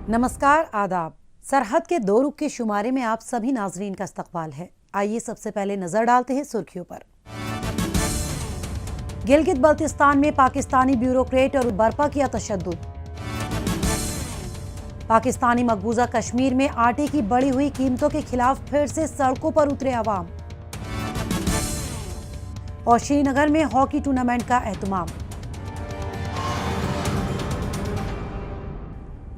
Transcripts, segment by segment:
नमस्कार, आदाब। सरहद के 2 रुख के शुमारे में आप सभी नाजरीन का इस्तकबाल है। आइए सबसे पहले नजर डालते हैं सुर्खियों पर। गिलगित बल्तिस्तान में पाकिस्तानी ब्यूरोक्रेट और बर्पा किया तशद्दुद। पाकिस्तानी मकबूजा कश्मीर में आटे की बढ़ी हुई कीमतों के खिलाफ फिर से सड़कों पर उतरे अवाम। और श्रीनगर में हॉकी टूर्नामेंट का एहतमाम।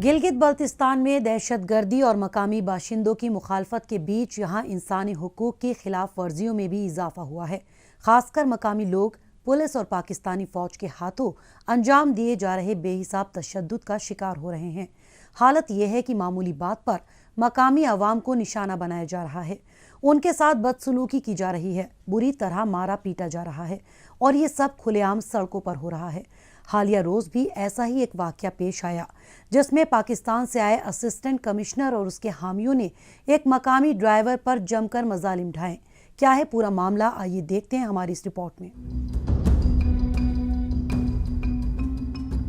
गिलगित बल्तिस्तान में दहशतगर्दी और मकामी बाशिंदों की मुखालफत के बीच यहाँ इंसानी हुकूक की खिलाफ वर्जियों में भी इजाफा हुआ है। खासकर मकामी लोग पुलिस और पाकिस्तानी फौज के हाथों अंजाम दिए जा रहे बेहिसाब तशद्दुद का शिकार हो रहे हैं। हालत यह है कि मामूली बात पर मकामी अवाम को निशाना बनाया जा रहा है, उनके साथ बदसलूकी की जा रही है, बुरी तरह मारा पीटा जा रहा है और ये सब खुलेआम सड़कों पर हो रहा है। हालिया रोज़ भी ऐसा ही एक वाक़या पेश आया जिसमें पाकिस्तान से आए असिस्टेंट कमिश्नर और उसके हामियों ने एक मकामी ड्राइवर पर जमकर मजालिम ढाए। क्या है पूरा मामला, आइए देखते हैं हमारी इस रिपोर्ट में।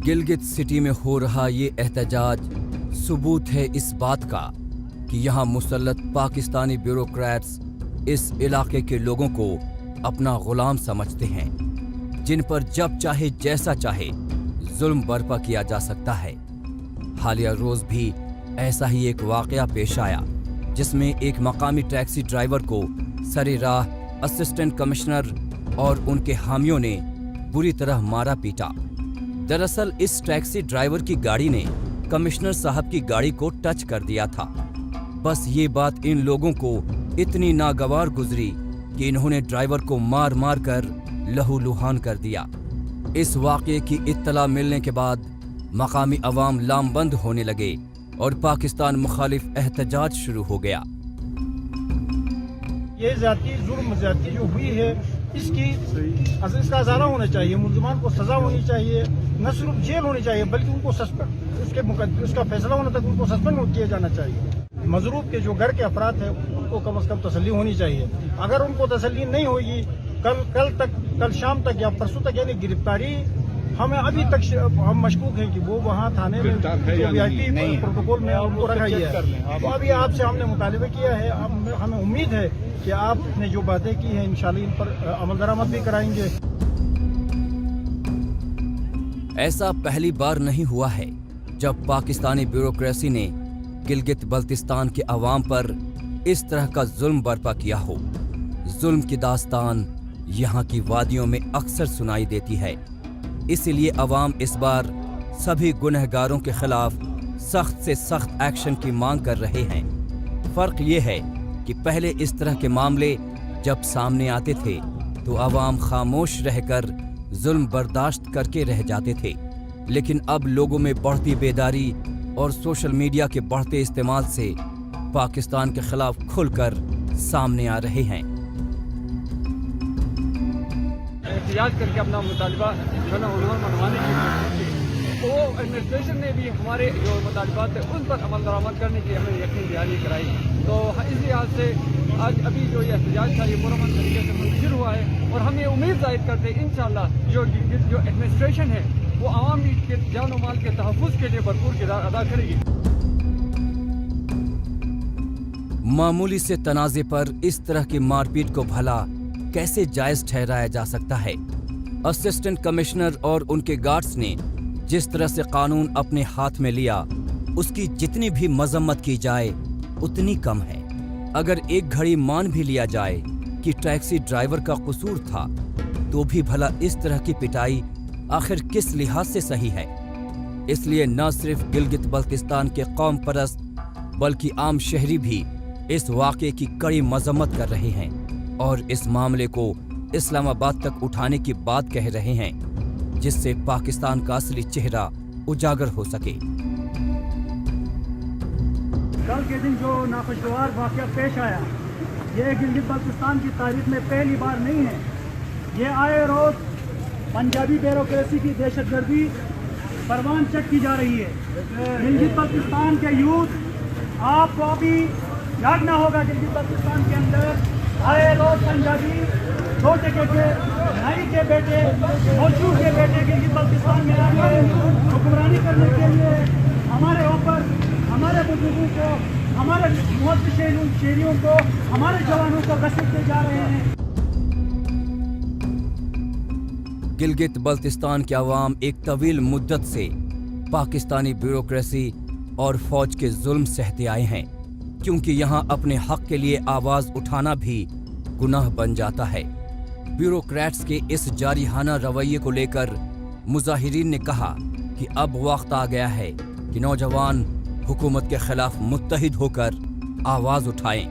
गिलगित सिटी में हो रहा ये एहतजाज सबूत है इस बात का कि यहाँ मुसल्लत पाकिस्तानी ब्यूरोक्रेट्स इस इलाके के लोगों को अपना गुलाम समझते हैं, जिन पर जब चाहे जैसा चाहे जुल्म बर्पा किया जा सकता है। हालिया रोज भी ऐसा ही एक वाकया पेश आया जिसमें एक मकामी टैक्सी ड्राइवर को सरे राह असिस्टेंट कमिश्नर और उनके हामियों ने बुरी तरह मारा पीटा। दरअसल इस टैक्सी ड्राइवर की गाड़ी ने कमिश्नर साहब की गाड़ी को टच कर दिया था। बस ये बात इन लोगों को इतनी नागवार गुजरी कि इन्होंने ड्राइवर को मार मार कर लहूलुहान कर दिया। इस वाक़े की इत्तला मिलने के बाद मकामी अवाम लामबंद होने लगे और पाकिस्तान मुखालिफ एहतजाज शुरू हो गया। ये ज़ाती जुर्म ज़्यादती जो हुई है इसका अज़ाला होना चाहिए, मुल्ज़िमान को सज़ा होनी चाहिए, न सिर्फ जेल होनी चाहिए बल्कि उनको सस्पेंड उसका फैसला होने तक उनको सस्पेंड किया जाना चाहिए। मजरूब के जो घर के अफराद हैं उनको कम से कम तसल्ली होनी चाहिए। अगर उनको तसल्ली नहीं होगी कल शाम तक या परसों तक यानी गिरफ्तारी, हमें अभी तक हम मशकूक हैं कि वो वहाँ थाने में VIP प्रोटोकॉल में उनको रखा गया है। तो अभी आपसे हमने मुतालिबा किया है, हमें उम्मीद है कि आपने जो बातें की हैं इंशाल्लाह इन पर अमल दरामद भी कराएंगे। ऐसा पहली बार नहीं हुआ है जब पाकिस्तानी ब्यूरोक्रेसी ने गिलगित बल्तिस्तान के अवाम पर इस तरह का जुल्म बर्पा किया हो। जुल्म की दास्तान यहाँ की वादियों में अक्सर सुनाई देती है, इसीलिए अवाम इस बार सभी गुनहगारों के खिलाफ सख्त से सख्त एक्शन की मांग कर रहे हैं। फर्क ये है कि पहले इस तरह के मामले जब सामने आते थे तो अवाम खामोश रहकर जुल्म बर्दाश्त करके रह जाते थे, लेकिन अब लोगों में बढ़ती बेदारी और सोशल मीडिया के बढ़ते इस्तेमाल से पाकिस्तान के खिलाफ खुलकर सामने आ रहे हैं। एहतियाज करके अपना मुतालिबा मनवाने की वो एडमिनिस्ट्रेशन ने भी हमारे जो मुतालिबात है उन पर अमल दरामद करने की हमें यकीन दहानी कराई। तो इस लिहाज से आज अभी जो ये एहतजाज था ये मुरम्मत तरीके से मुंतशिर हुआ है और हम ये उम्मीद जाहिर करते हैं इंशाअल्लाह जो एडमिनिस्ट्रेशन है वो आवामी के जान और माल के तहफ़्फ़ुज़ के लिए भरपूर किरदार अदा करेगी। मामूली से तनाज़े पर इस तरह की मारपीट को भला कैसे जायज ठहराया जा सकता है? असिस्टेंट कमिश्नर और उनके गार्ड्स ने जिस तरह से कानून अपने हाथ में लिया उसकी जितनी भी मजम्मत की जाए उतनी कम है। अगर एक घड़ी मान भी लिया जाए कि टैक्सी ड्राइवर का कसूर था तो भी भला इस तरह की पिटाई आखिर किस लिहाज से सही है? इसलिए न सिर्फ गिलगित बल्तिस्तान के कौम परस्त बल्कि आम शहरी भी इस वाक़े की कड़ी मजम्मत कर रहे हैं और इस मामले को इस्लामाबाद तक उठाने की बात कह रहे हैं, जिससे पाकिस्तान का असली चेहरा उजागर हो सके। कल के दिन जो नाखुशगवार वाक़या पेश आया ये गिलगित बल्तिस्तान की तारीख में पहली बार नहीं है। ये आए रोज पंजाबी ब्यूरोक्रेसी की दहशतगर्दी परवान चेक की जा रही है। गिलगित बल्तिस्तान के यूथ आपको अभी जागना होगा। गिलगित बल्तिस्तान के अंदर आए रोज पंजाबी छोटे के नाई के बेटे मौजूद के बेटे गिलगित बल्तिस्तान में आके हुक्मरानी करने के लिए हमारे ऊपर हमारे बुजुर्गों को, हमारे शहरियों को, हमारे जवानों को घसीटते जा रहे हैं। गिलगित बल्तिस्तान के अवाम एक तवील मुद्दत से पाकिस्तानी ब्यूरोक्रेसी और फौज के जुल्म सहते आए हैं, क्योंकि यहाँ अपने हक के लिए आवाज उठाना भी गुनाह बन जाता है। ब्यूरोक्रेट्स के इस जारिहाना रवैये को लेकर मुजाहिरीन ने कहा कि अब वक्त आ गया है कि नौजवान हुकूमत के खिलाफ मुत्तहिद होकर आवाज उठाएं,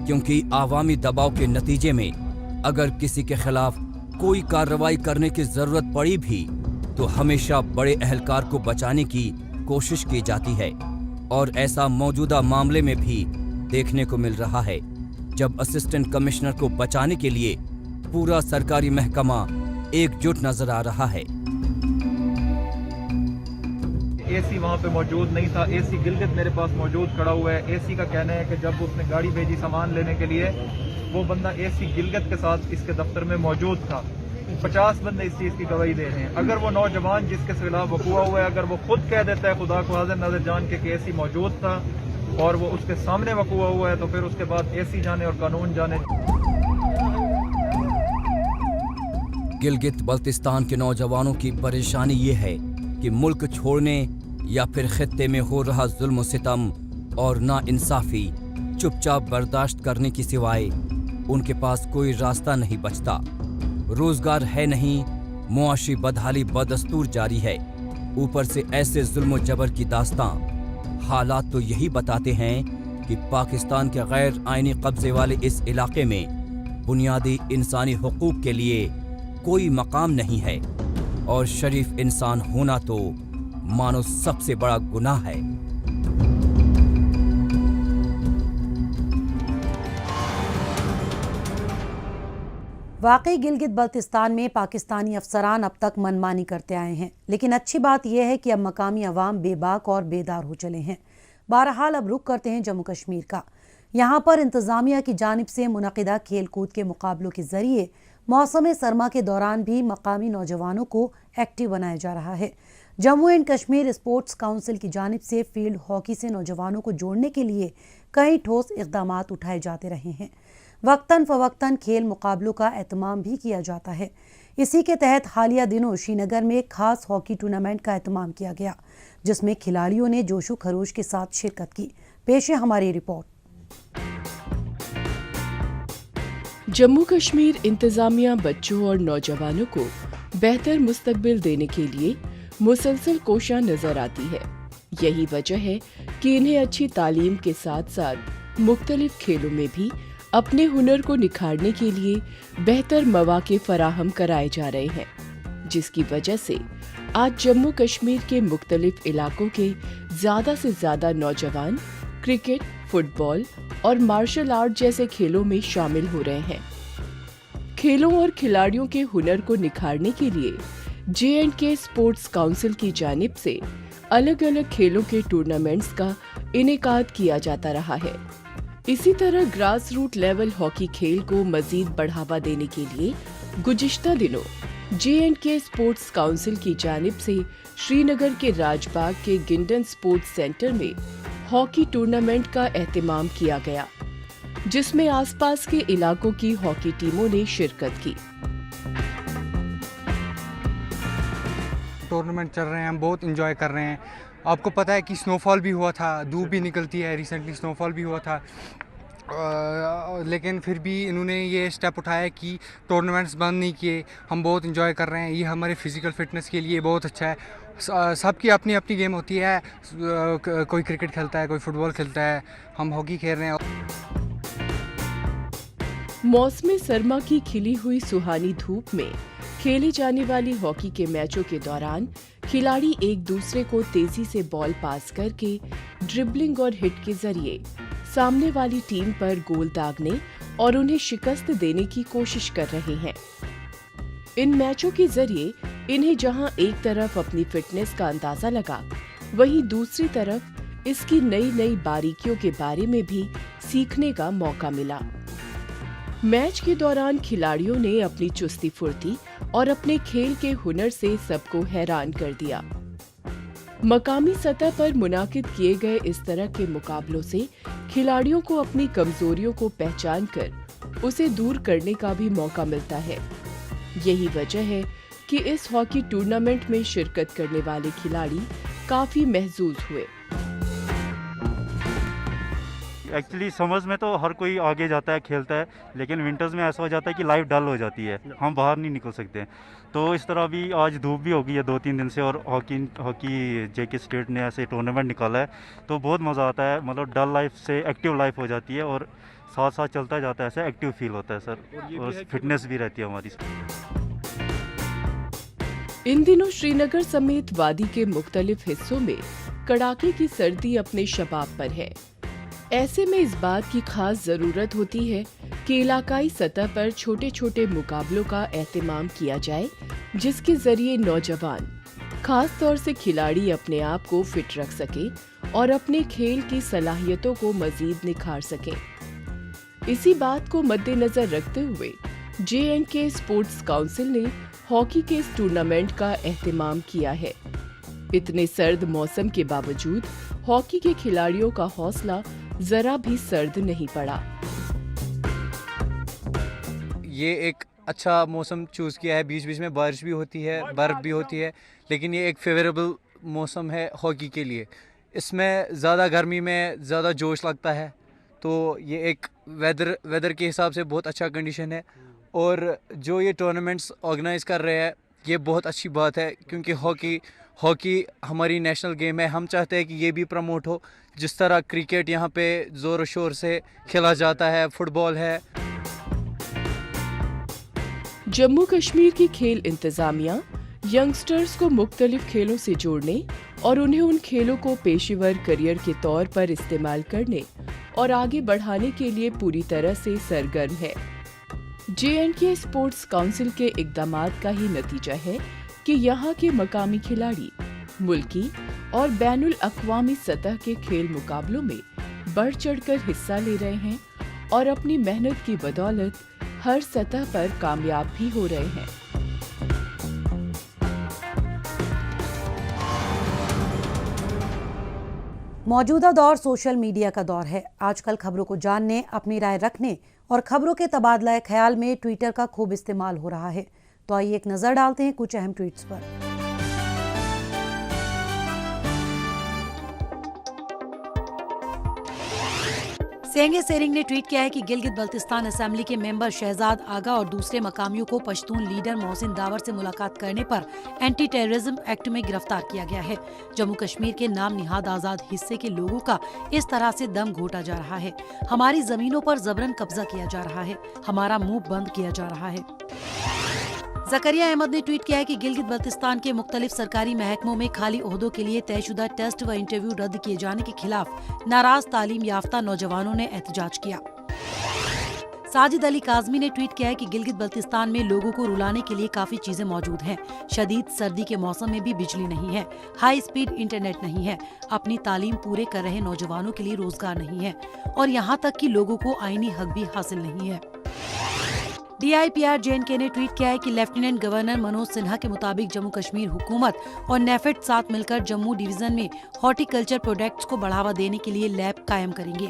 क्योंकि आवामी दबाव के नतीजे में अगर किसी के खिलाफ कोई कार्रवाई करने की जरूरत पड़ी भी तो हमेशा बड़े अहलकार को बचाने की कोशिश की जाती है। और ऐसा मौजूदा मामले में भी देखने को मिल रहा है, जब असिस्टेंट कमिश्नर को बचाने के लिए पूरा सरकारी महकमा एकजुट नजर आ रहा है। एसी वहाँ पे मौजूद नहीं था। एसी गिलगित मेरे पास मौजूद खड़ा हुआ है। एसी का कहना है कि जब उसने गाड़ी भेजी सामान लेने के लिए, वो बंदा एसी गिलगित के साथ इसके दफ्तर में मौजूद था। 50 बंदे इस चीज़ की गवाही दे रहे हैं। अगर वो नौजवान जिसके खिलाफ वकूआ हुआ है, अगर वो खुद कह देता है खुदा को हाजिर नजर जान के कि एसी मौजूद था और वो उसके सामने वकूआ हुआ है, तो फिर उसके बाद एसी जाने और कानून जाने। गिलगित बल्तिस्तान के नौजवानों की परेशानी ये है कि मुल्क छोड़ने या फिर खित्ते में हो रहा जुल्म सितम और नाइंसाफी चुपचाप बर्दाश्त करने की सिवाय उनके पास कोई रास्ता नहीं बचता। रोजगार है नहीं, मुआशी बदहाली बदस्तूर जारी है, ऊपर से ऐसे जुल्म जबर की दास्तां। हालात तो यही बताते हैं कि पाकिस्तान के गैर आईनी कब्जे वाले इस इलाके में बुनियादी इंसानी हुकूक के लिए कोई मकाम नहीं है, और शरीफ इंसान होना तो मानो सबसे बड़ा गुनाह है। वाकई गिलगित बल्तिस्तान में पाकिस्तानी अफसरान अब तक मनमानी करते आए हैं, लेकिन अच्छी बात यह है कि अब मकामी अवाम बेबाक और बेदार हो चले हैं। बहरहाल अब रुख करते हैं जम्मू कश्मीर का। यहाँ पर इंतजामिया की जानिब से मुनक़िदा खेल कूद के मुकाबलों के जरिए मौसम सरमा के दौरान भी मकामी नौजवानों को एक्टिव बनाया जा रहा है। Jammu and Kashmir sports council की जानिब से फील्ड हॉकी से नौजवानों को जोड़ने के लिए कई ठोस इक़दाम उठाए जाते रहे हैं। वक्तन फ़वक्तन खेल मुकाबलों का एहतमाम भी किया जाता है। इसी के तहत हालिया दिनों श्रीनगर में खास हॉकी टूर्नामेंट का एहतमाम किया गया, जिसमें खिलाड़ियों ने जोशो खरोश के साथ शिरकत की। पेश है हमारी रिपोर्ट। जम्मू कश्मीर इंतजामिया बच्चों और नौजवानों को बेहतर मुस्तकबिल देने के लिए मुसलसल कोशिश नजर आती है। यही वजह है कि इन्हें अच्छी तालीम के साथ साथ मुख्तलिफ खेलों में भी अपने हुनर को निखारने के लिए बेहतर मौके फराहम कराए जा रहे हैं, जिसकी वजह से आज जम्मू कश्मीर के मुख्तलिफ इलाकों के ज्यादा से ज्यादा नौजवान क्रिकेट, फुटबॉल और मार्शल आर्ट जैसे खेलों में शामिल हो रहे हैं। खेलों और खिलाड़ियों के हुनर को निखारने के लिए J&K स्पोर्ट्स काउंसिल की जानिब से अलग अलग खेलों के टूर्नामेंट्स का इनेकाद किया जाता रहा है। इसी तरह ग्रास रूट लेवल हॉकी खेल को मजीद बढ़ावा देने के लिए गुज़िश्ता दिनों J&K स्पोर्ट्स काउंसिल की जानिब से श्रीनगर के राजबाग के गिंडन स्पोर्ट्स सेंटर में हॉकी टूर्नामेंट का एहतमाम किया गया, जिसमें आसपास के इलाकों की हॉकी टीमों ने शिरकत की। टूर्नामेंट चल रहे हैं, हम बहुत इंजॉय कर रहे हैं। आपको पता है कि स्नोफॉल भी हुआ था, धूप भी निकलती है, रिसेंटली स्नोफॉल भी हुआ था, लेकिन फिर भी इन्होंने ये स्टेप उठाया कि टूर्नामेंट्स बंद नहीं किए। हम बहुत इंजॉय कर रहे हैं, ये हमारे फिज़िकल फिटनेस के लिए बहुत अच्छा है। सबकी अपनी अपनी गेम होती है, कोई क्रिकेट खेलता है, कोई फुटबॉल खेलता है, हम हॉकी खेल रहे हैं। मौसम सरमा की खिली हुई सुहानी धूप में खेली जाने वाली हॉकी के मैचों के दौरान खिलाड़ी एक दूसरे को तेजी से बॉल पास करके ड्रिबलिंग और हिट के जरिए सामने वाली टीम पर गोल दागने और उन्हें शिकस्त देने की कोशिश कर रहे हैं। इन मैचों के जरिए इन्हें जहां एक तरफ अपनी फिटनेस का अंदाजा लगा, वहीं दूसरी तरफ इसकी नई नई बारीकियों के बारे में भी सीखने का मौका मिला। मैच के दौरान खिलाड़ियों ने अपनी चुस्ती फुर्ती और अपने खेल के हुनर से सबको हैरान कर दिया। मकामी सतह पर मुनाकिद किए गए इस तरह के मुकाबलों से खिलाड़ियों को अपनी कमजोरियों को पहचान कर उसे दूर करने का भी मौका मिलता है। यही वजह है कि इस हॉकी टूर्नामेंट में शिरकत करने वाले खिलाड़ी काफी महजूज हुए। एक्चुअली समर्स में तो हर कोई आगे जाता है, खेलता है, लेकिन विंटर्स में ऐसा हो जाता है कि लाइफ डल हो जाती है, हम बाहर नहीं निकल सकते। तो इस तरह भी आज धूप भी हो गई है 2-3 दिन से, और हॉकी जेके स्टेट ने ऐसे टूर्नामेंट निकाला है, तो बहुत मज़ा आता है। मतलब डल लाइफ से एक्टिव लाइफ हो जाती है और साथ साथ चलता जाता है, ऐसा एक्टिव फील होता है सर, और फिटनेस भी रहती है हमारी। इन दिनों श्रीनगर समेत वादी के मुख्तलिफ हिस्सों में कड़ाके की सर्दी अपने शबाब पर है। ऐसे में इस बात की खास जरूरत होती है कि इलाकाई सतह पर छोटे छोटे मुकाबलों का एहतमाम किया जाए, जिसके जरिए नौजवान, खास तौर से खिलाड़ी अपने आप को फिट रख सके और अपने खेल की सलाहियतों को मजीद निखार सकें। इसी बात को मद्देनजर रखते हुए J&K स्पोर्ट्स काउंसिल ने हॉकी के इस टूर्नामेंट का एहतमाम किया है। इतने सर्द मौसम के बावजूद हॉकी के खिलाड़ियों का हौसला जरा भी सर्द नहीं पड़ा। ये एक अच्छा मौसम चूज़ किया है, बीच बीच में बारिश भी होती है, बर्फ़ भी होती है, लेकिन ये एक फेवरेबल मौसम है हॉकी के लिए। इसमें ज़्यादा गर्मी में ज़्यादा जोश लगता है, तो ये एक वेदर के हिसाब से बहुत अच्छा कंडीशन है। और जो ये टूर्नामेंट्स ऑर्गेनाइज़ कर रहे हैं, ये बहुत अच्छी बात है, क्योंकि हॉकी हमारी नेशनल गेम है। हम चाहते हैं कि ये भी प्रमोट हो, जिस तरह क्रिकेट यहाँ पे ज़ोर शोर से खेला जाता है, फुटबॉल है। जम्मू कश्मीर की खेल इंतजामिया यंगस्टर्स को मुख्तलिफ खेलों से जोड़ने और उन्हें उन खेलों को पेशेवर करियर के तौर पर इस्तेमाल करने और आगे बढ़ाने के लिए पूरी तरह से सरगर्म है। J&K स्पोर्ट्स काउंसिल के इक़दामात का ही नतीजा है कि यहाँ के मकामी खिलाड़ी मुल्की और बैनुल अक़वामी सतह के खेल मुकाबलों में बढ़ चढ़कर हिस्सा ले रहे हैं और अपनी मेहनत की बदौलत हर सतह पर कामयाब भी हो रहे हैं। मौजूदा दौर सोशल मीडिया का दौर है। आजकल खबरों को जानने, अपनी राय रखने और खबरों के तबादला ख्याल में ट्विटर का खूब इस्तेमाल हो रहा है। तो आइए एक नजर डालते हैं कुछ अहम ट्वीट्स पर। सेंगे सेरिंग ने ट्वीट किया है कि गिलगित बल्तिस्तान असेंबली के मेंबर शहजाद आगा और दूसरे मकामियों को पश्तून लीडर मोहसिन दावर से मुलाकात करने पर एंटी टेररिज्म एक्ट में गिरफ्तार किया गया है। जम्मू कश्मीर के नाम निहाद आजाद हिस्से के लोगों का इस तरह से दम घोटा जा रहा है। हमारी जमीनों पर जबरन कब्जा किया जा रहा है, हमारा मुंह बंद किया जा रहा है। जकरिया अहमद ने ट्वीट किया है कि गिलगित बल्तिस्तान के मुख्तलिफ सरकारी महकमों में खाली ओहदों के लिए तयशुदा टेस्ट व इंटरव्यू रद्द किए जाने के खिलाफ नाराज तालीम याफ्ता नौजवानों ने एहतजाज किया। साजिद अली काजमी ने ट्वीट किया है कि गिलगित बल्तिस्तान में लोगों को रुलाने के लिए काफी चीजें मौजूद हैं। शदीद सर्दी के मौसम में भी बिजली नहीं है, हाई स्पीड इंटरनेट नहीं है, अपनी तालीम पूरे कर रहे नौजवानों के लिए रोजगार नहीं है और यहाँ तक कि लोगों को आईनी हक भी हासिल नहीं है। DIPR J&K ने ट्वीट किया है कि लेफ्टिनेंट गवर्नर मनोज सिन्हा के मुताबिक जम्मू कश्मीर हुकूमत और नेफेड साथ मिलकर जम्मू डिवीजन में हॉर्टिकल्चर प्रोडक्ट्स को बढ़ावा देने के लिए लैब कायम करेंगे।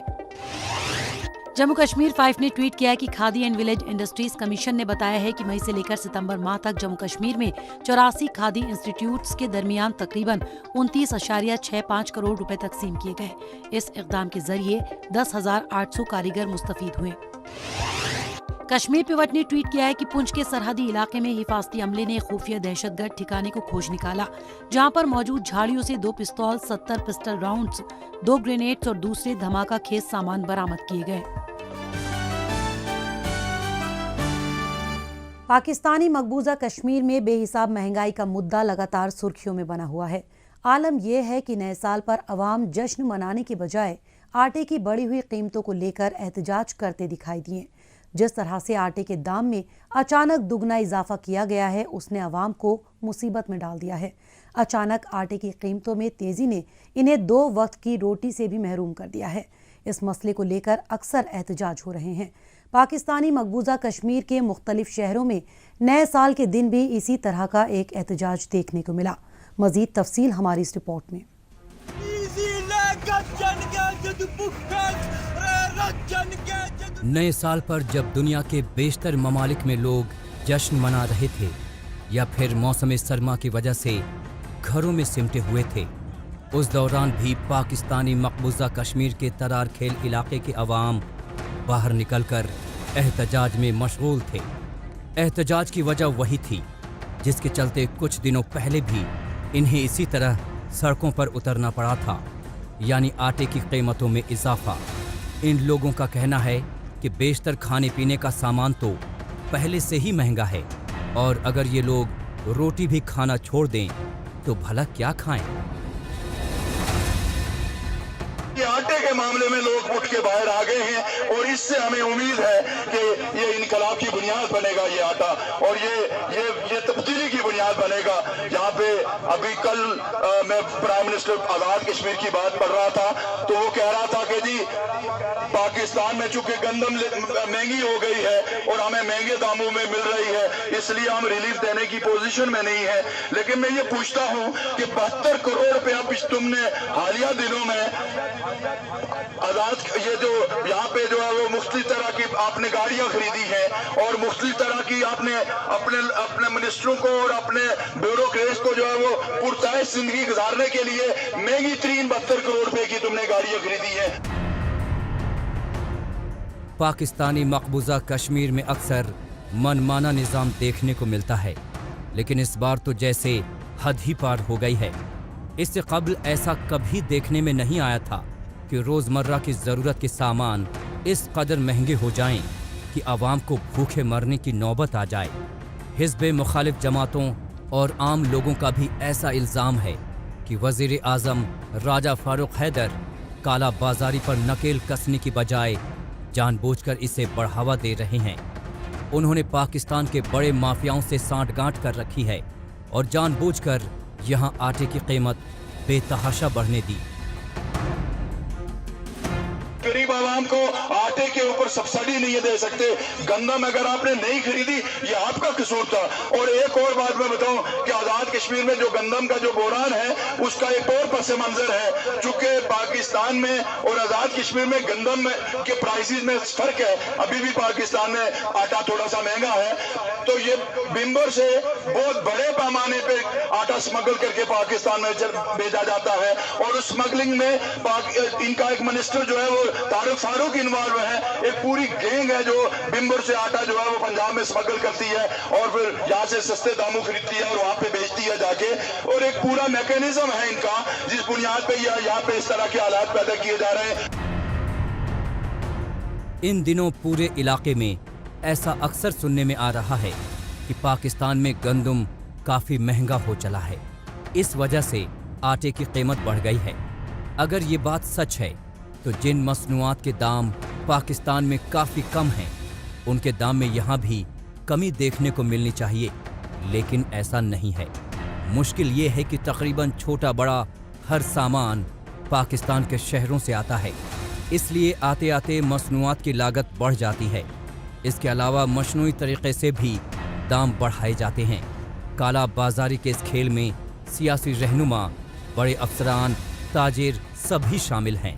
जम्मू कश्मीर 5 ने ट्वीट किया है कि khadi and village industries commission ने बताया है कि मई से लेकर सितंबर माह तक जम्मू कश्मीर में 84 खादी इंस्टीट्यूट्स के दरमियान तकरीबन 29.65 करोड़ रुपए तकसीम किए गए। इस इक़दाम के जरिए 10,800 कारीगर मुस्तफीद हुए। कश्मीर पिवट ने ट्वीट किया है कि पुंछ के सरहदी इलाके में हिफाजती अमले ने खुफिया दहशतगर्द ठिकाने को खोज निकाला, जहां पर मौजूद झाड़ियों से 2 पिस्तौल, 70 पिस्टल राउंड्स, 2 ग्रेनेड्स और दूसरे धमाका खेज सामान बरामद किए गए। पाकिस्तानी मकबूजा कश्मीर में बेहिसाब महंगाई का मुद्दा लगातार सुर्खियों में बना हुआ है। आलम यह है कि नए साल पर अवाम जश्न मनाने के बजाय आटे की बढ़ी हुई कीमतों को लेकर एहतजाज करते दिखाई दिए। जिस तरह से आटे के दाम में अचानक दुगना इजाफा किया गया है, उसने अवाम को मुसीबत में डाल दिया है। अचानक आटे की कीमतों में तेजी ने इन्हें 2 वक्त की रोटी से भी महरूम कर दिया है। इस मसले को लेकर अक्सर एहतजाज हो रहे हैं। पाकिस्तानी मकबूजा कश्मीर के मुख्तलिफ शहरों में नए साल के दिन भी इसी तरह का एक एहतजाज देखने को मिला। मजीद तफसील हमारी इस रिपोर्ट में। नए साल पर जब दुनिया के बेशतर ममालिक में लोग जश्न मना रहे थे या फिर मौसम सरमा की वजह से घरों में सिमटे हुए थे, उस दौरान भी पाकिस्तानी मकबूजा कश्मीर के तरार खेल इलाके के अवाम बाहर निकलकर एहतजाज में मशगूल थे। एहतजाज की वजह वही थी जिसके चलते कुछ दिनों पहले भी इन्हें इसी तरह सड़कों पर उतरना पड़ा था, यानी आटे की कीमतों में इजाफा। इन लोगों का कहना है कि बेशतर खाने पीने का सामान तो पहले से ही महंगा है और अगर ये लोग रोटी भी खाना छोड़ दें तो भला क्या खाएं। आटे के मामले में लोग उठ के बाहर आ गए हैं और इससे हमें उम्मीद है कि ये इनकलाब की बुनियाद बनेगा ये आटा, और ये तब्दीली की बुनियाद बनेगा। यहाँ पे अभी कल मैं प्राइम मिनिस्टर आज़ाद कश्मीर की बात पढ़ रहा था तो वो कह रहा था कि जी पाकिस्तान में चूंकि गंदम महंगी हो गई है और हमें महंगे दामों में मिल रही है, इसलिए हम रिलीफ देने की पोजीशन में नहीं है। लेकिन मैं ये पूछता हूँ कि 72 करोड़ रुपया तुमने हालिया दिनों में आजाद ये जो यहाँ पे जो है वो मुख्तलिफ तरह की आपने गाड़ियां खरीदी हैं और मुख्तलिफ तरह की आपने अपने मिनिस्टरों को और अपने ब्यूरोक्रेट्स को जो है वो पुरताइश जिंदगी गुजारने के लिए महंगी तरीन 72 करोड़ रुपए की तुमने गाड़ियां खरीदी हैं। पाकिस्तानी मकबूजा कश्मीर में अक्सर मनमाना निज़ाम देखने को मिलता है, लेकिन इस बार तो जैसे हद ही पार हो गई है। इससे कबल ऐसा कभी देखने में नहीं आया था कि रोज़मर्रा की ज़रूरत के सामान इस कदर महंगे हो जाएं कि आवाम को भूखे मरने की नौबत आ जाए। हिज़्ब मुखालिफ जमातों और आम लोगों का भी ऐसा इल्ज़ाम है कि वज़ीर आज़म राजा फारूक हैदर काला बाजारी पर नकेल कसने की बजाय जानबूझकर इसे बढ़ावा दे रहे हैं। उन्होंने पाकिस्तान के बड़े माफियाओं से सांठगांठ कर रखी है और जानबूझकर यहाँ आटे की कीमत बेतहाशा बढ़ने दी। गरीब आवाम को आटे के ऊपर सब्सिडी नहीं दे सकते। गंदम अगर आपने नहीं खरीदी ये आपका कसूर था। और एक और बात मैं बताऊं कि आजाद कश्मीर में जो गंदम का जो बोरान है उसका एक और पस मंजर है। चूंकि पाकिस्तान में और आजाद कश्मीर में गंदम के प्राइसेस में फर्क है, अभी भी पाकिस्तान में आटा थोड़ा सा महंगा है, तो ये बिम्बर से बहुत बड़े पैमाने पे आटा स्मगल करके पाकिस्तान में भेजा जाता है। और उस स्मगलिंग में इनका एक मिनिस्टर जो है वो तारिक फारूक इन्वॉल्व है। एक पूरी गैंग है जो बिम्बर से आटा जो है वो पंजाब में स्मगल करती है और फिर यहाँ से सस्ते दामों खरीदती है और वहां पे बेचती है जाके। और एक पूरा मैकेनिज्म है इनका जिस बुनियाद पे यहाँ पे इस तरह के हालात पैदा किए जा रहे हैं। इन दिनों पूरे इलाके में ऐसा अक्सर सुनने में आ रहा है कि पाकिस्तान में गंदम काफ़ी महंगा हो चला है, इस वजह से आटे की कीमत बढ़ गई है। अगर ये बात सच है तो जिन मसनूआत के दाम पाकिस्तान में काफ़ी कम हैं, उनके दाम में यहाँ भी कमी देखने को मिलनी चाहिए, लेकिन ऐसा नहीं है। मुश्किल ये है कि तकरीबन छोटा बड़ा हर सामान पाकिस्तान के शहरों से आता है, इसलिए आते आते मसनूआत की लागत बढ़ जाती है। इसके अलावा मशनूई तरीक़े से भी दाम बढ़ाए जाते हैं। काला बाजारी के इस खेल में सियासी रहनुमा, बड़े अफसरान, ताजिर सभी शामिल हैं।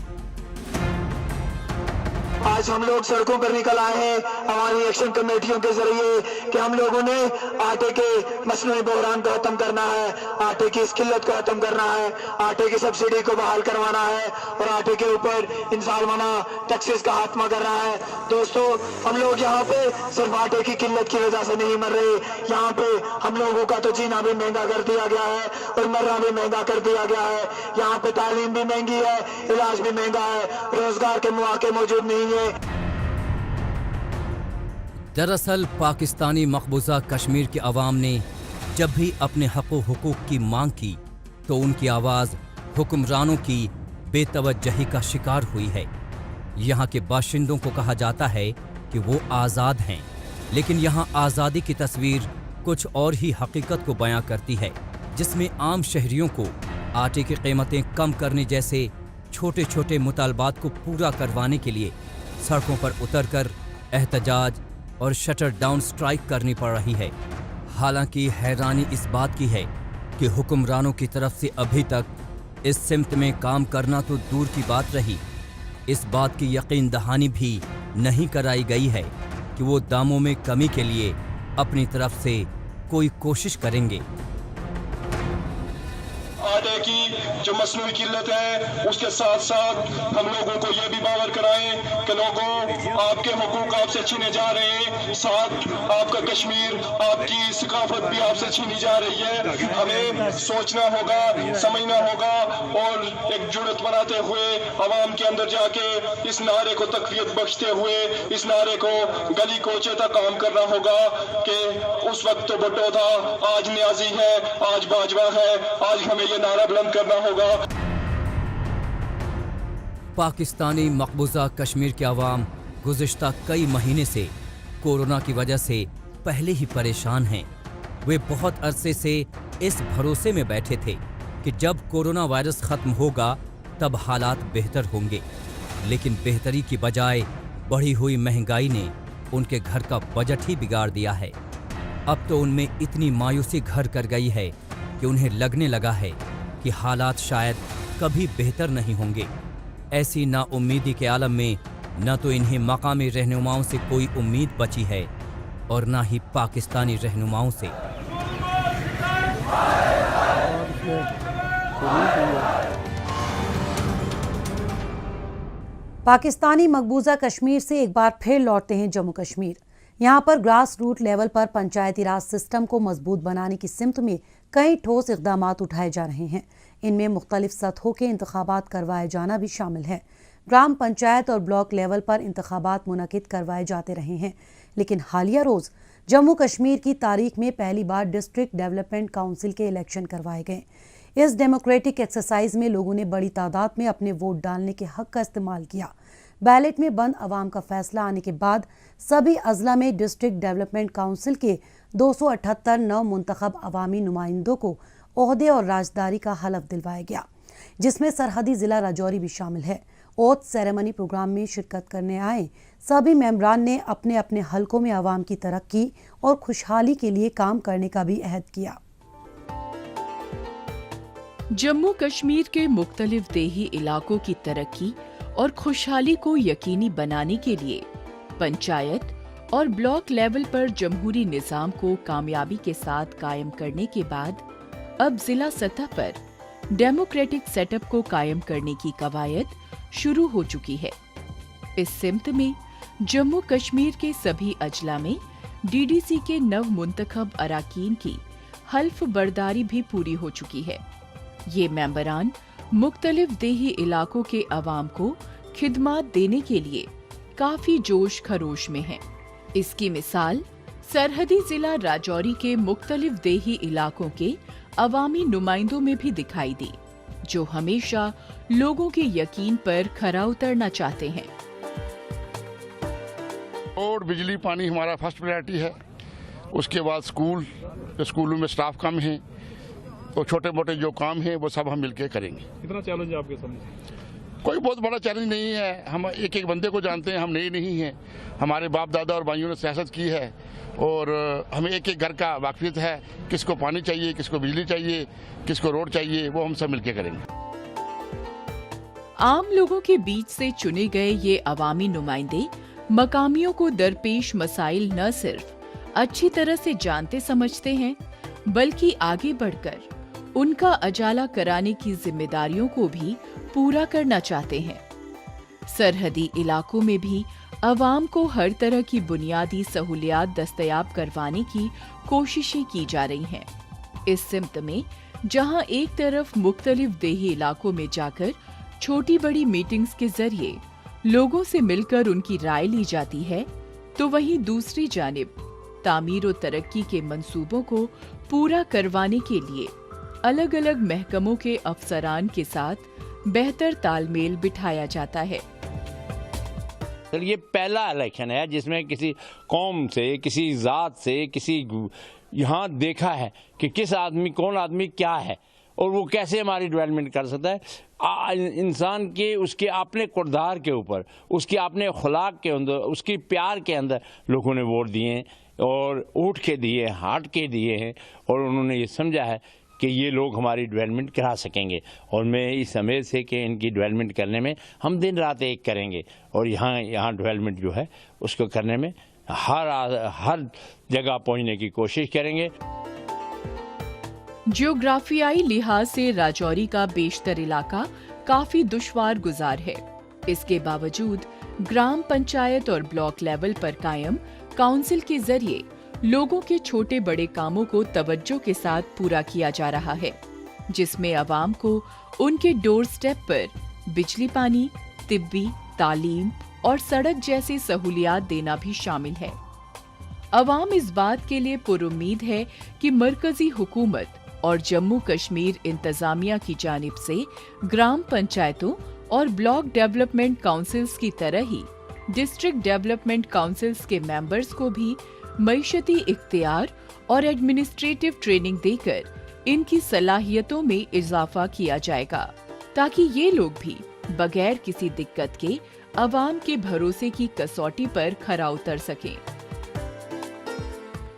आज हम लोग सड़कों पर निकल आए हैं हमारी एक्शन कमेटियों के जरिए कि हम लोगों ने आटे के मसनूई बहरान को खत्म करना है, आटे की इस किल्लत को खत्म करना है, आटे की सब्सिडी को बहाल करवाना है और आटे के ऊपर इंसालमाना टैक्सेस का खात्मा करना है। दोस्तों, हम लोग यहाँ पे सिर्फ आटे की किल्लत की वजह से नहीं मर रहे, यहाँ पे हम लोगों का तो जीना भी महंगा कर दिया गया है और मरना भी महंगा कर दिया गया है। यहाँ पे तालीम भी महंगी है, इलाज भी महंगा है, रोजगार के मौके मौजूद नहीं है। दरअसल पाकिस्तानी मकबूजा कश्मीर के अवाम ने जब भी अपने हकूक़ की मांग की तो उनकी आवाज़ हुक्मरानों की बेतवज्जही का शिकार हुई है। यहाँ के बाशिंदों को कहा जाता है कि वो आज़ाद हैं, लेकिन यहाँ आज़ादी की तस्वीर कुछ और ही हकीकत को बयां करती है, जिसमें आम शहरियों को आटे की कीमतें कम करने जैसे छोटे छोटे मुतालबात को पूरा करवाने के लिए सड़कों पर उतरकर एहतजाज और शटर डाउन स्ट्राइक करनी पड़ रही है। हालांकि हैरानी इस बात की है कि हुक्मरानों की तरफ से अभी तक इस सिमत में काम करना तो दूर की बात रही, इस बात की यकीन दहानी भी नहीं कराई गई है कि वो दामों में कमी के लिए अपनी तरफ से कोई कोशिश करेंगे। आटे की जो मसनूई किल्लत है उसके साथ साथ हम लोगों को ये भी बावर कराएं कि लोगों आपके हुकूक आपसे छीने जा रहे हैं, साथ आपका कश्मीर, आपकी सकाफत भी आपसे छीनी जा रही है। हमें सोचना होगा, समझना होगा और एक जुड़त बनाते हुए आवाम के अंदर जाके इस नारे को तकवीत बख्शते हुए इस नारे को गली कोचे तक काम करना होगा कि उस वक्त तो भुट्टो था, आज न्याजी है, आज बाजवा है, आज हमें ये नारा बुलंद करना होगा। पाकिस्तानी मकबूजा कश्मीर के अवाम गुज़िश्ता कई महीने से कोरोना की वजह से पहले ही परेशान हैं। वे बहुत अरसे से इस भरोसे में बैठे थे कि जब कोरोना वायरस खत्म होगा तब हालात बेहतर होंगे, लेकिन बेहतरी की बजाय बढ़ी हुई महंगाई ने उनके घर का बजट ही बिगाड़ दिया है। अब तो उनमें इतनी मायूसी घर कर गई है कि उन्हें लगने लगा है कि हालात शायद कभी बेहतर नहीं होंगे। ऐसी नाउम्मीदी के आलम में न तो इन्हें मकामी रहनुमाओं से कोई उम्मीद बची है और न ही पाकिस्तानी रहनुमाओं से। पाकिस्तानी मकबूजा कश्मीर से एक बार फिर लौटते हैं जम्मू कश्मीर। यहाँ पर ग्रास रूट लेवल पर पंचायती राज सिस्टम को मजबूत बनाने की सिमत में कई ठोस इक़दाम उठाए जा रहे हैं। इनमें मुख्तलिफ सतहों के इंतखाबात करवाए जाना भी शामिल है। ग्राम पंचायत और ब्लॉक लेवल पर इंतखाबात मुनक़िद करवाए जाते रहे हैं, लेकिन हालिया रोज़ जम्मू कश्मीर की तारीख में पहली बार डिस्ट्रिक्ट डेवलपमेंट काउंसिल के इलेक्शन करवाए गए। इस डेमोक्रेटिक एक्सरसाइज में लोगों ने बड़ी तादाद में अपने वोट डालने के हक का इस्तेमाल किया। बैलेट में बंद अवाम का फैसला आने के बाद सभी अजला में डिस्ट्रिक्ट डेवलपमेंट काउंसिल के 278 नव मुंतखब अवामी नुमाइंदों को ओहदे और राजदारी का हलफ दिलवाया गया, जिसमें सरहदी ज़िला राजौरी भी शामिल है। ओथ सेरेमनी प्रोग्राम में शिरकत करने आए सभी मेंबरान ने अपने अपने हलकों में अवाम की तरक्की और खुशहाली के लिए काम करने का भी अहद किया। जम्मू कश्मीर के मुख्तलिफ देही इलाकों की तरक्की और खुशहाली को यकीनी बनाने के लिए पंचायत और ब्लॉक लेवल पर जमहूरी निज़ाम को कामयाबी के साथ कायम करने के बाद अब जिला सतह पर डेमोक्रेटिक सेटअप को कायम करने की कवायद शुरू हो चुकी है। इस सिमत में जम्मू कश्मीर के सभी अजला में डीडीसी के नव मुंतखब अराकीन की हल्फ बर्दारी भी पूरी हो चुकी है। ये मेंबरान मुख्तलिफ देही इलाकों के अवाम को खिदमात देने के लिए काफी जोश खरोश में हैं। इसकी मिसाल सरहदी जिला राजौरी के मुख्तलिफ देही इलाकों के अवामी नुमाइंदों में भी दिखाई दी, जो हमेशा लोगों के यकीन पर खरा उतरना चाहते हैं। और बिजली पानी हमारा फर्स्ट प्रायोरिटी है, उसके बाद स्कूलों में स्टाफ कम है, तो छोटे मोटे जो काम है वो सब हम मिलकर करेंगे। कितना चैलेंज आपके सामने? कोई बहुत बड़ा चैलेंज नहीं है। हम एक एक बंदे को जानते हैं, हम नए नहीं हैं। हमारे बाप दादा और भाइयों ने सियासत की है और हमें एक एक घर का वाकफियत है, किसको पानी चाहिए, किसको बिजली चाहिए, किसको रोड चाहिए, वो हम सब मिलकर करेंगे। आम लोगों के बीच से चुने गए ये अवामी नुमाइंदे मकामियों को दरपेश मसाइल न सिर्फ अच्छी तरह से जानते समझते हैं, बल्कि आगे बढ़कर उनका अजाला कराने की जिम्मेदारियों को भी पूरा करना चाहते हैं। सरहदी इलाकों में भी अवाम को हर तरह की बुनियादी सहूलियात दस्तयाब करवाने की कोशिशें की जा रही हैं। इस सिमत में जहां एक तरफ मुख्तलिफ देही इलाकों में जाकर छोटी बड़ी मीटिंग्स के जरिए लोगों से मिलकर उनकी राय ली जाती है, तो वहीं दूसरी जानिब तामीर और तरक्की के मंसूबों को पूरा करवाने के लिए अलग अलग महकमों के अफसरान के साथ बेहतर तालमेल बिठाया जाता है। ये पहला इलेक्शन है जिसमें किसी कौम से, किसी ज़ात से, किसी यहाँ देखा है कि किस आदमी, कौन आदमी क्या है और वो कैसे हमारी डेवलपमेंट कर सकता है। इंसान के उसके अपने किरदार के ऊपर, उसके अपने अखलाक के अंदर, उसकी प्यार के अंदर लोगों ने वोट दिए और उठ के दिए, हाट के दिए हैं और उन्होंने ये समझा है کہ یہ لوگ ہماری ڈیولپمنٹ کرا سکیں گے، اور میں اس امید سے کہ ان کی ڈیولپمنٹ کرنے میں ہم دن رات ایک کریں گے، اور یہاں ڈیولپمنٹ جو ہے اس کو کرنے میں ہر جگہ پہنچنے کی کوشش کریں گے۔ جیوگرافیائی لحاظ سے راجوری کا بیشتر علاقہ کافی دشوار گزار ہے۔ اس کے باوجود گرام پنچایت اور بلاک لیول پر قائم کونسل کے ذریعے لوگوں کے چھوٹے بڑے کاموں کو توجہ کے ساتھ پورا کیا جا رہا ہے، جس میں عوام کو ان کے ڈور سٹیپ پر بجلی پانی، طبی، تعلیم اور سڑک جیسی سہولیات دینا بھی شامل ہے۔ عوام اس بات کے لیے پر امید ہے کہ مرکزی حکومت اور جموں کشمیر انتظامیہ کی جانب سے گرام پنچایتوں اور بلاک ڈیولپمنٹ کونسلز کی طرح ہی ڈسٹرکٹ ڈیولپمنٹ کونسلز کے ممبرز کو بھی معیشتی اختیار اور ایڈمنسٹریٹو ٹریننگ دے کر ان کی صلاحیتوں میں اضافہ کیا جائے گا، تاکہ یہ لوگ بھی بغیر کسی دقت کے عوام کے بھروسے کی کسوٹی پر کھرا اتر سکیں۔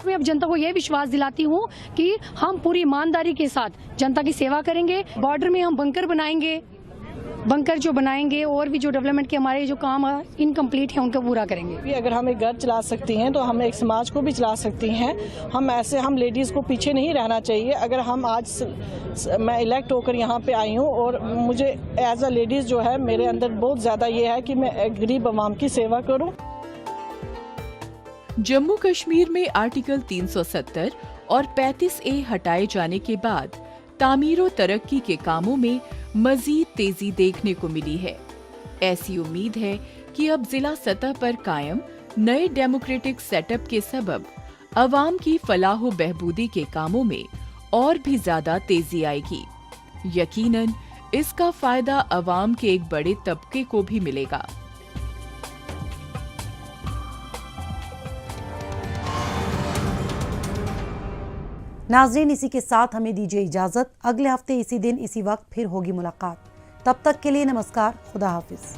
میں اب جنتا کو یہ وشواس دلاتی ہوں کہ ہم پوری ایمانداری کے ساتھ جنتا کی سیوا کریں گے۔ بارڈر میں ہم بنکر بنائیں گے، بنکر جو بنائیں گے، اور بھی جو ڈیولپمنٹ کے ہمارے جو کام انکمپلیٹ ہیں ان کو پورا کریں گے۔ اگر ہم ایک گھر چلا سکتی ہیں تو ہم ایک سماج کو بھی چلا سکتی ہیں۔ ہم لیڈیز کو پیچھے نہیں رہنا چاہیے۔ اگر ہم آج میں الیکٹ ہو کر یہاں پہ آئی ہوں، اور مجھے ایز اے لیڈیز جو ہے میرے اندر بہت زیادہ یہ ہے کہ میں غریب عوام کی سیوا کروں۔ جموں کشمیر میں آرٹیکل 370 اور 35A ہٹائے جانے کے بعد تعمیر و ترقی کے کاموں میں مزید تیزی دیکھنے کو ملی ہے۔ ایسی امید ہے کہ اب ضلع سطح پر قائم نئے ڈیموکریٹک سیٹ اپ کے سبب عوام کی فلاح و بہبودی کے کاموں میں اور بھی زیادہ تیزی آئے گی۔ یقیناً اس کا فائدہ عوام کے ایک بڑے طبقے کو بھی ملے گا۔ ناظرین، اسی کے ساتھ ہمیں دیجیے اجازت۔ اگلے ہفتے اسی دن اسی وقت پھر ہوگی ملاقات۔ تب تک کے لیے نمسکار، خدا حافظ۔